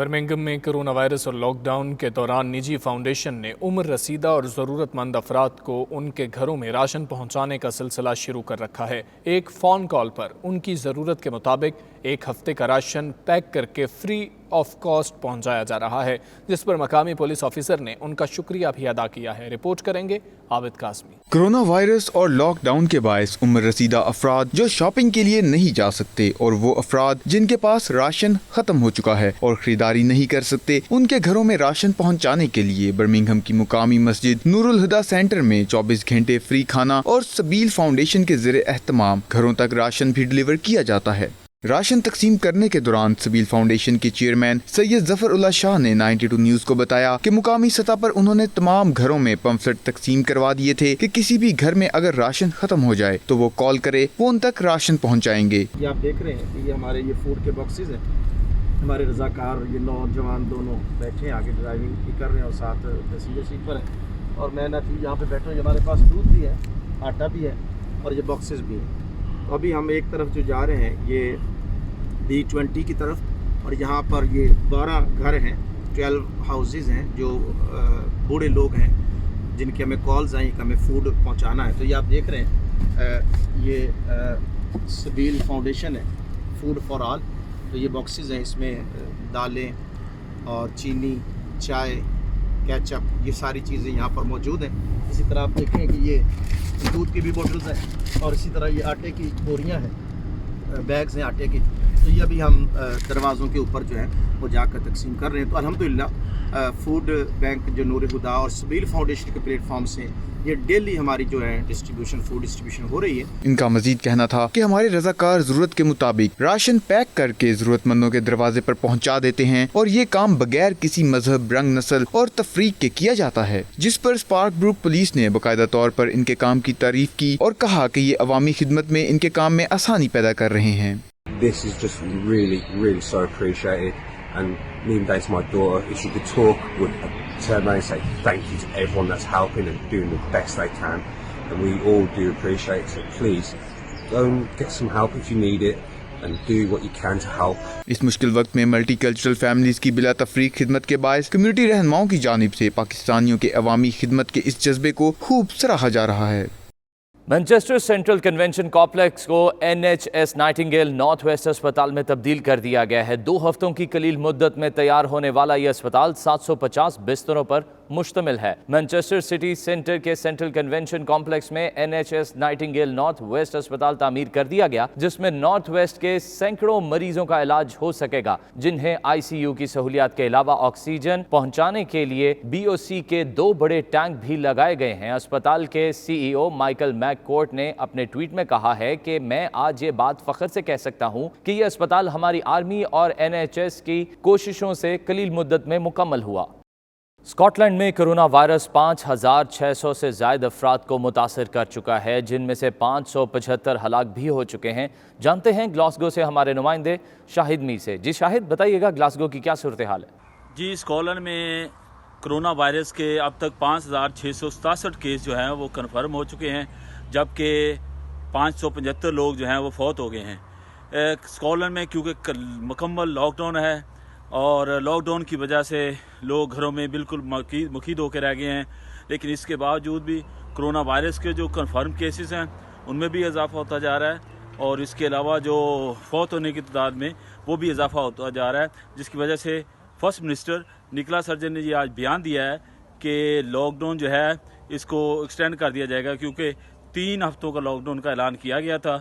Birmingham میں corona virus اور lock down کے دوران نجی فاؤنڈیشن نے عمر رسیدہ اور ضرورت مند افراد کو ان کے گھروں میں راشن پہنچانے کا سلسلہ شروع کر رکھا ہے۔ ایک فون کال پر ان کی ضرورت کے مطابق ایک ہفتے کا راشن پیک کر کے فری آف کاسٹ پہنچایا جا رہا ہے، جس پر مقامی پولیس آفیسر نے ان کا شکریہ بھی ادا کیا ہے۔ رپورٹ کریں گے عابد قاسمی۔ کرونا وائرس اور لاک ڈاؤن کے باعث عمر رسیدہ افراد جو شاپنگ کے لیے نہیں جا سکتے اور وہ افراد جن کے پاس راشن ختم ہو چکا ہے اور خریداری نہیں کر سکتے، ان کے گھروں میں راشن پہنچانے کے لیے برمنگھم کی مقامی مسجد نور الہدا سینٹر میں 24 گھنٹے فری کھانا اور سبیل فاؤنڈیشن کے زیر اہتمام گھروں تک راشن بھی ڈلیور کیا جاتا ہے۔ راشن تقسیم کرنے کے دوران سبیل فاؤنڈیشن کے چیئرمین سید ظفر اللہ شاہ نے 92 نیوز کو بتایا کہ مقامی سطح پر انہوں نے تمام گھروں میں پمفلٹ تقسیم کروا دیے تھے کہ کسی بھی گھر میں اگر راشن ختم ہو جائے تو وہ کال کرے، وہ ان تک راشن پہنچائیں گے۔ یہ آپ دیکھ رہے ہیں کہ یہ ہمارے فوڈ کے باکسز ہیں، ہمارے رضاکار یہ نوجوان دونوں بیٹھے ہیں، آگے ڈرائیونگ بھی کر رہے ہیں اور ساتھ پیسنجر سیٹ پر ہیں، اور میں یہاں پہ بیٹھا ہوں۔ یہ ہمارے پاس دودھ بھی ہے، آٹا بھی ہے اور یہ باکسز بھی ہیں۔ ابھی ہم ایک طرف جو جا رہے ہیں یہ B20 کی طرف، اور یہاں پر یہ 12 گھر ہیں، 12 ہاؤسز ہیں جو بوڑھے لوگ ہیں جن کی ہمیں کالز آئیں کہ ہمیں فوڈ پہنچانا ہے۔ تو یہ آپ دیکھ رہے ہیں یہ سبیل فاؤنڈیشن ہے، فوڈ فار آل۔ تو یہ باکسز ہیں، اس میں دالیں اور چینی، چائے، کیچپ، یہ ساری چیزیں یہاں پر موجود ہیں۔ اسی طرح آپ دیکھیں کہ یہ دودھ کی بھی بوٹلز ہیں، اور اسی طرح یہ آٹے کی بوریاں ہیں، بیگز ہیں آٹے کی۔ تو یہ ابھی ہم دروازوں کے اوپر جو ہے وہ جا کر تقسیم کر رہے ہیں۔ تو الحمدللہ فوڈ بینک جو نور ہدا اور سبیل فاؤنڈیشن کے پلیٹ فارم سے یہ ڈیلی ہماری جو ہے فوڈ ڈسٹریبیوشن ہو رہی ہے۔ ان کا مزید کہنا تھا کہ ہمارے رضاکار ضرورت کے مطابق راشن پیک کر کے ضرورت مندوں کے دروازے پر پہنچا دیتے ہیں، اور یہ کام بغیر کسی مذہب، رنگ، نسل اور تفریق کے کیا جاتا ہے، جس پر اسپارک بروک پولیس نے باقاعدہ طور پر ان کے کام کی تعریف کی اور کہا کہ یہ عوامی خدمت میں ان کے کام میں آسانی پیدا کر رہے ہیں۔ This is just really so appreciated, and me and Dave's my daughter, if she could talk, would turn around and say thank you to everyone that's helping and doing the best they can, and we all do appreciate it. So please go and get some help if you need it and do what you can to help. اس مشکل وقت میں multi cultural families کی بلا تفریق خدمت کے باعث community رہنماؤں کی جانب سے پاکستانیوں کے عوامی خدمت کے اس جذبے کو خوب سراہا جا رہا ہے۔ مانچسٹر سینٹرل کنونشن کمپلیکس کو NHS نائٹنگیل نارتھ ویسٹ اسپتال میں تبدیل کر دیا گیا ہے۔ 2 ہفتوں کی قلیل مدت میں تیار ہونے والا یہ اسپتال 750 بستروں پر مشتمل ہے۔ مانچسٹر سٹی سینٹر کے سینٹرل کنونشن کمپلیکس میں NHS نائٹنگیل نارتھ ویسٹ اسپتال تعمیر کر دیا گیا، جس میں نارتھ ویسٹ کے سینکڑوں مریضوں کا علاج ہو سکے گا، جنہیں ICU کی سہولیات کے علاوہ آکسیجن پہنچانے کے لیے BOC کے 2 بڑے ٹینک بھی لگائے گئے ہیں۔ اسپتال کے CEO مائیکل میک کورٹ نے اپنے ٹویٹ میں کہا ہے کہ میں آج یہ بات فخر سے کہہ سکتا ہوں کہ یہ اسپتال ہماری آرمی اور NHS کی کوششوں سے قلیل مدت میں مکمل ہوا۔ اسکاٹ لینڈ میں کرونا وائرس 5600 سے زائد افراد کو متاثر کر چکا ہے، جن میں سے 575 ہلاک بھی ہو چکے ہیں۔ جانتے ہیں گلاسگو سے ہمارے نمائندے شاہد میر سے۔ جی شاہد، بتائیے گا گلاسگو کی کیا صورتحال ہے؟ جی، اسکاٹ لینڈ میں کرونا وائرس کے اب تک 5667 کیس جو ہیں وہ کنفرم ہو چکے ہیں، جبکہ 575 لوگ جو ہیں وہ فوت ہو گئے ہیں۔ اسکاٹ لینڈ میں کیونکہ مکمل لاک ڈاؤن ہے اور لاک ڈاؤن کی وجہ سے لوگ گھروں میں بالکل مقید ہو کے رہ گئے ہیں، لیکن اس کے باوجود بھی کرونا وائرس کے جو کنفرم کیسز ہیں ان میں بھی اضافہ ہوتا جا رہا ہے، اور اس کے علاوہ جو فوت ہونے کی تعداد میں وہ بھی اضافہ ہوتا جا رہا ہے، جس کی وجہ سے فرسٹ منسٹر نکولاس سٹرجن نے یہ آج بیان دیا ہے کہ لاک ڈاؤن جو ہے اس کو ایکسٹینڈ کر دیا جائے گا، کیونکہ 3 ہفتوں کا لاک ڈاؤن کا اعلان کیا گیا تھا،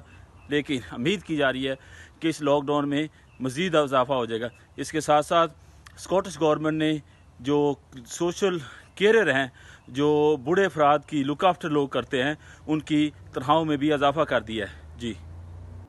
لیکن امید کی جا رہی ہے کہ اس لاک ڈاؤن میں مزید اضافہ ہو جائے گا۔ اس کے ساتھ ساتھ اسکاٹش گورنمنٹ نے جو سوشل کیئرر ہیں، جو بوڑھے افراد کی لک آفٹر لوگ کرتے ہیں، ان کی تنخواہوں میں بھی اضافہ کر دیا ہے۔ جی،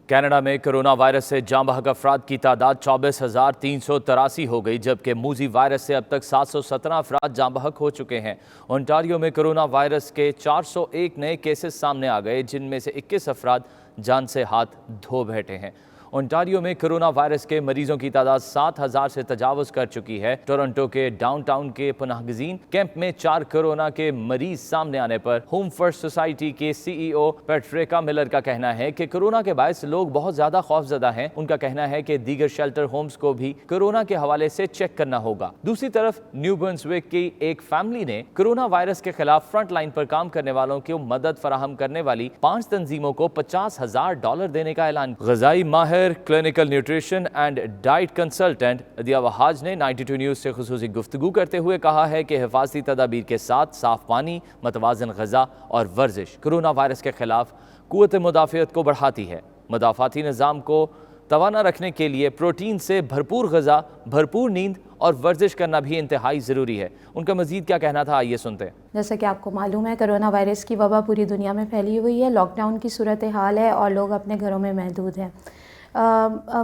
کینیڈا میں کرونا وائرس سے جاں بحق افراد کی تعداد 24,383 ہو گئی، جبکہ موذی وائرس سے اب تک 717 افراد جاں بحق ہو چکے ہیں۔ اونٹاریو میں کرونا وائرس کے 401 نئے کیسز سامنے آ گئے، جن میں سے 21 افراد جان سے ہاتھ دھو بیٹھے ہیں۔ ontario میں کرونا وائرس کے مریضوں کی تعداد 7,000 سے تجاوز کر چکی ہے. ٹورنٹو کے ڈاؤن ٹاؤن کے پناہ گزین کیمپ میں 4 کورونا کے مریض سامنے آنے پر ہوم فرسٹ سوسائٹی کے CEO پیٹریکا ملر کا کہنا ہے کہ کورونا کے باعث لوگ بہت زیادہ خوفزدہ ہیں. ان کا کہنا ہے کہ دیگر شیلٹر ہومز کو بھی کورونا کے حوالے سے چیک کرنا ہوگا. دوسری طرف نیو برنسوک کی ایک فیملی نے کورونا وائرس کے خلاف فرنٹ لائن پر کام کرنے والوں کو مدد فراہم کرنے والی 5 تنظیموں کو $50,000 دینے کا اعلان. غذائی ماہر clinical nutrition and diet consultant Adiya Wahaj نے 92 نیوز سے خصوصی گفتگو کرتے ہوئے کہا ہے کہ حفاظتی تدابیر کے ساتھ صاف پانی، متوازن غذا اور ورزش کورونا وائرس کے خلاف قوت مدافعت کو بڑھاتی ہے. مدافعتی نظام کو توانا رکھنے کے لیے پروٹین سے بھرپور غذا، بھرپور نیند اور ورزش کرنا بھی انتہائی ضروری ہے. ان کا مزید کیا کہنا تھا، آئیے سنتے ہیں. جیسا کہ آپ کو معلوم ہے کرونا وائرس کی وبا پوری دنیا میں پھیلی ہوئی ہے، لاک ڈاؤن کی صورتحال ہے اور لوگ اپنے گھروں میں محدود ہیں.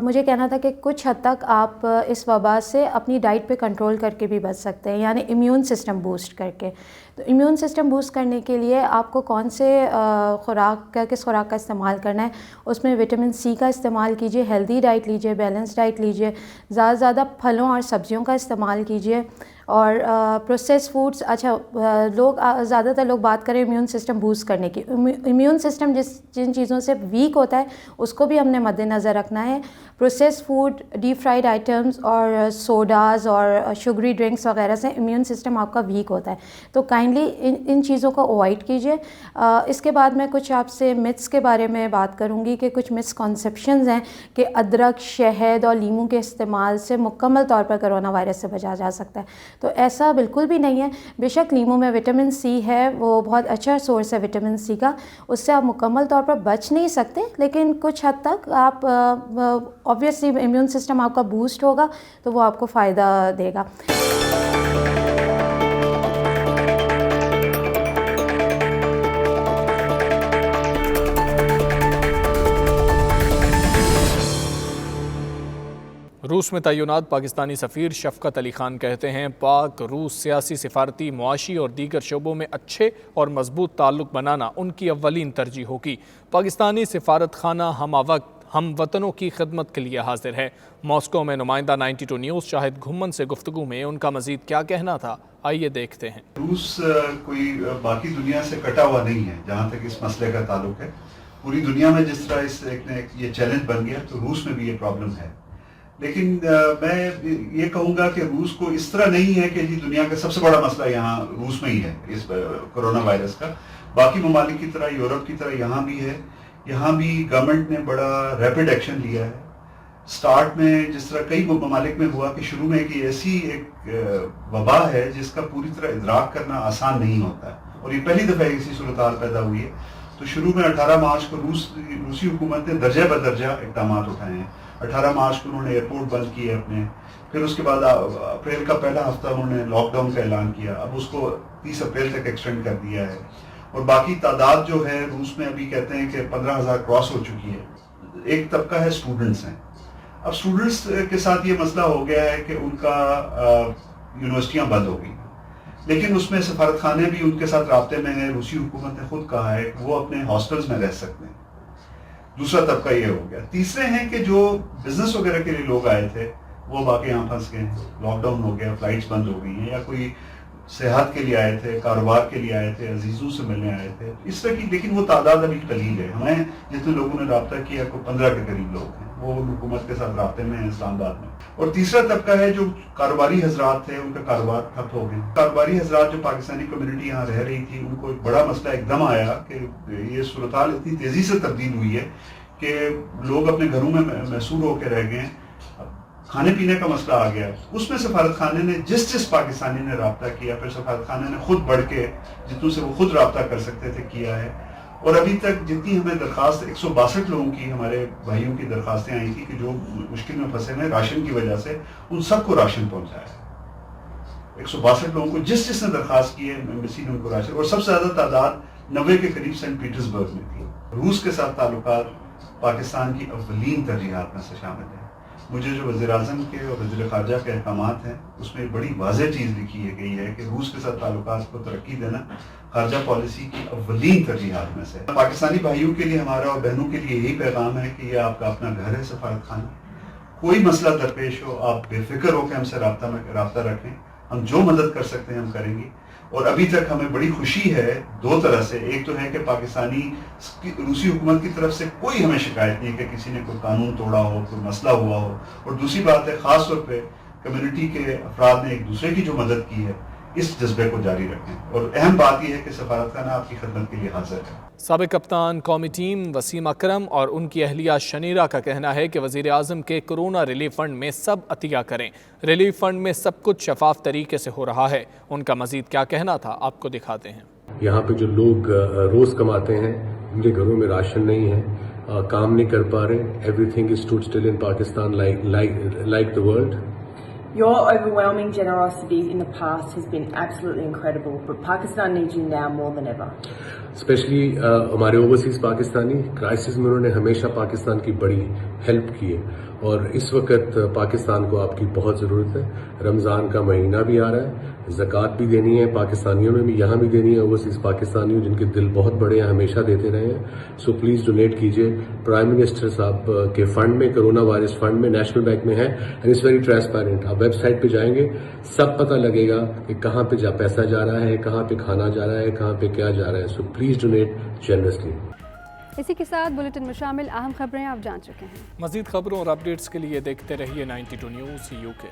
مجھے کہنا تھا کہ کچھ حد تک آپ اس وبا سے اپنی ڈائٹ پہ کنٹرول کر کے بھی بچ سکتے ہیں، یعنی امیون سسٹم بوسٹ کر کے. تو امیون سسٹم بوسٹ کرنے کے لیے آپ کو کون سے کس خوراک کا استعمال کرنا ہے، اس میں وٹامن سی کا استعمال کیجیے، ہیلدی ڈائٹ لیجیے، بیلنس ڈائٹ لیجیے، زیادہ سے زیادہ پھلوں اور سبزیوں کا استعمال کیجیے. اور پروسیس فوڈس، زیادہ تر لوگ بات کریں امیون سسٹم بوسٹ کرنے کی. امیون سسٹم جن چیزوں سے ویک ہوتا ہے اس کو بھی ہم نے مد نظر رکھنا ہے. Process food, deep fried items اور سوڈاز اور شوگری ڈرنکس وغیرہ سے امیون سسٹم آپ کا ویک ہوتا ہے. تو کائنڈلی ان چیزوں کو اوائڈ کیجیے. اس کے بعد میں کچھ آپ سے متس کے بارے میں بات کروں گی کہ کچھ مسکنسیپشنز ہیں کہ ادرک، شہد اور لیموں کے استعمال سے مکمل طور پر کرونا وائرس سے بچا جا سکتا ہے. تو ایسا بالکل بھی نہیں ہے. بے شک لیموں میں وٹامن سی ہے، وہ بہت اچھا سورس ہے وٹامن سی کا، اس سے آپ مکمل طور پر بچ نہیں سکتے، لیکن کچھ حد تک آپ آبویسلی امیون سسٹم آپ کا بوسٹ ہوگا تو وہ آپ کو فائدہ دے گا. روس میں تعینات پاکستانی سفیر شفقت علی خان کہتے ہیں پاک روس سیاسی، سفارتی، معاشی اور دیگر شعبوں میں اچھے اور مضبوط تعلق بنانا ان کی اولین ترجیح ہوگی. پاکستانی سفارت خانہ ہمہ وقت ہم وطنوں کی خدمت کے لیے حاضر ہے. ماسکو میں نمائندہ 92 نیوز شاہد گھمن سے گفتگو میں ان کا مزید کیا کہنا تھا، آئیے دیکھتے ہیں. روس کوئی باقی دنیا سے کٹا ہوا نہیں ہے جہاں تک اس مسئلے کا تعلق ہے. پوری دنیا میں جس طرح یہ چیلنج بن گیا تو روس میں بھی یہ پرابلم ہے. لیکن میں یہ کہوں گا کہ روس کو اس طرح نہیں ہے کہ جی دنیا کا سب سے بڑا مسئلہ یہاں روس میں ہی ہے اس کرونا وائرس کا. باقی ممالک کی طرح، یورپ کی طرح یہاں بھی ہے. یہاں بھی گورنمنٹ نے بڑا ریپڈ ایکشن لیا ہے. سٹارٹ میں جس طرح کئی ممالک میں ہوا کہ شروع میں کہ ایسی ایک وبا ہے جس کا پوری طرح ادراک کرنا آسان نہیں ہوتا ہے، اور یہ پہلی دفعہ ایسی صورتحال پیدا ہوئی ہے. تو شروع میں 18 مارچ کو روسی حکومت نے درجہ بدرجہ اقدامات اٹھائے ہیں. 18 مارچ کو انہوں نے ایئرپورٹ بند کیے اپنے، پھر اس کے بعد اپریل کا پہلا ہفتہ انہوں نے لاک ڈاؤن کا اعلان کیا. اب اس کو 30 اپریل تک ایکسٹینڈ کر دیا ہے. اور باقی تعداد جو ہے روس میں ابھی کہتے ہیں کہ 15,000 کراس ہو چکی ہے. ایک طبقہ ہے اسٹوڈنٹس ہیں. اب اسٹوڈنٹس کے ساتھ یہ مسئلہ ہو گیا ہے کہ ان کا یونیورسٹیاں بند ہو گئی، لیکن اس میں سفارت خانے بھی ان کے ساتھ رابطے میں ہیں. روسی حکومت نے خود کہا ہے کہ وہ اپنے ہاسٹلز میں رہ سکتے ہیں. دوسرا طبقہ یہ ہو گیا. تیسرے ہیں کہ جو بزنس وغیرہ کے لیے لوگ آئے تھے وہ باقی یہاں پھنس گئے ہیں. لاک ڈاؤن ہو گیا، فلائٹس بند ہو گئی ہیں، یا کوئی صحت کے لیے آئے تھے، کاروبار کے لیے آئے تھے، عزیزوں سے ملنے آئے تھے اس طرح کی. لیکن وہ تعداد ابھی قلیل ہے. ہمیں جتنے لوگوں نے رابطہ کیا کوئی 15 کے قریب لوگ ہیں، وہ حکومت کے ساتھ رابطے میں ہیں اسلام آباد میں. اور تیسرا طبقہ ہے جو کاروباری حضرات تھے، ان کا کاروبار ٹھپ ہو گئے. کاروباری حضرات جو پاکستانی کمیونٹی یہاں رہ رہی تھی، ان کو ایک بڑا مسئلہ ایک دم آیا کہ یہ صورتحال اتنی تیزی سے تبدیل ہوئی ہے کہ لوگ اپنے گھروں میں محصور ہو کے رہ گئے ہیں. کھانے پینے کا مسئلہ آ گیا. اس میں سفارت خانے نے جس پاکستانی نے رابطہ کیا، پھر سفارت خانے نے خود بڑھ کے جتنوں سے وہ خود رابطہ کر سکتے تھے کیا ہے. اور ابھی تک جتنی ہمیں درخواست 162 لوگوں کی، ہمارے بھائیوں کی درخواستیں آئی تھی کہ جو مشکل میں پھنسے ہیں راشن کی وجہ سے، ان سب کو راشن پہنچایا ہے. 162 لوگوں کو جس نے درخواست کی ہے ایمبیسی نے ان کو راشن. اور سب سے زیادہ تعداد 90 کے قریب سینٹ پیٹرز برگ میں تھی. روس کے ساتھ تعلقات پاکستان کی اولین ترجیحات میں سے شامل ہے. مجھے جو وزیر اعظم کے اور وزیر خارجہ کے احکامات ہیں اس میں بڑی واضح چیز لکھی گئی ہے کہ روس کے ساتھ تعلقات کو ترقی دینا خارجہ پالیسی کی اولین ترجیحات میں سے. پاکستانی بھائیوں کے لیے ہمارا اور بہنوں کے لیے یہی پیغام ہے کہ یہ آپ کا اپنا گھر ہے سفارت خانہ. کوئی مسئلہ درپیش ہو آپ بے فکر ہو کے ہم سے رابطہ رکھیں. ہم جو مدد کر سکتے ہیں ہم کریں گے. اور ابھی تک ہمیں بڑی خوشی ہے دو طرح سے. ایک تو ہے کہ پاکستانی روسی حکومت کی طرف سے کوئی ہمیں شکایت نہیں کہ کسی نے کوئی قانون توڑا ہو, کوئی مسئلہ ہوا ہو. اور دوسری بات ہے خاص طور پہ کمیونٹی کے افراد نے ایک دوسرے کی جو مدد کی ہے اس جذبے کو جاری رکھیں. اور اہم بات یہ ہے کہ سفارت خانہ آپ کی خدمت کے لیے حاضر ہے. سابق کپتان قومی ٹیم وسیم اکرم اور ان کی اہلیہ شنیرہ کا کہنا ہے کہ وزیر اعظم کے کورونا ریلیف فنڈ میں سب عطیہ کریں. ریلیف فنڈ میں سب کچھ شفاف طریقے سے ہو رہا ہے. ان کا مزید کیا کہنا تھا آپ کو دکھاتے ہیں. یہاں پہ جو لوگ روز کماتے ہیں ان کے گھروں میں راشن نہیں ہے, کام نہیں کر پا رہے. Every thing is stood still in Pakistan like the world. Your overwhelming generosity in the past has been absolutely incredible, but Pakistan needs you now more than ever. Especially ہمارے اوورسیز پاکستانی کرائسس میں انہوں نے ہمیشہ پاکستان کی بڑی ہیلپ کی ہے اور اس وقت پاکستان کو آپ کی بہت ضرورت ہے. رمضان کا مہینہ بھی آ رہا ہے, زکوٰۃ بھی دینی ہے پاکستانیوں میں بھی, یہاں بھی دینی ہے. اوورسیز پاکستانیوں جن کے دل بہت بڑے ہیں ہمیشہ دیتے رہے ہیں. سو پلیز ڈونیٹ کیجیے. پرائم منسٹر صاحب کے فنڈ میں, کرونا وائرس فنڈ میں, نیشنل بینک میں ہے اینڈ اٹس ویری ٹرانسپیرنٹ. آپ ویب سائٹ پہ جائیں گے سب پتہ لگے گا کہ کہاں پہ پیسہ جا رہا ہے, کہاں پہ کھانا جا رہا ہے, کہاں پہ کیا جا رہا ہے. So please donate generously. اسی کے ساتھ بلیٹن میں شامل اہم خبریں آپ جان چکے ہیں. مزید خبروں اور اپڈیٹس کے لیے دیکھتے رہیے 92 نیوز UK.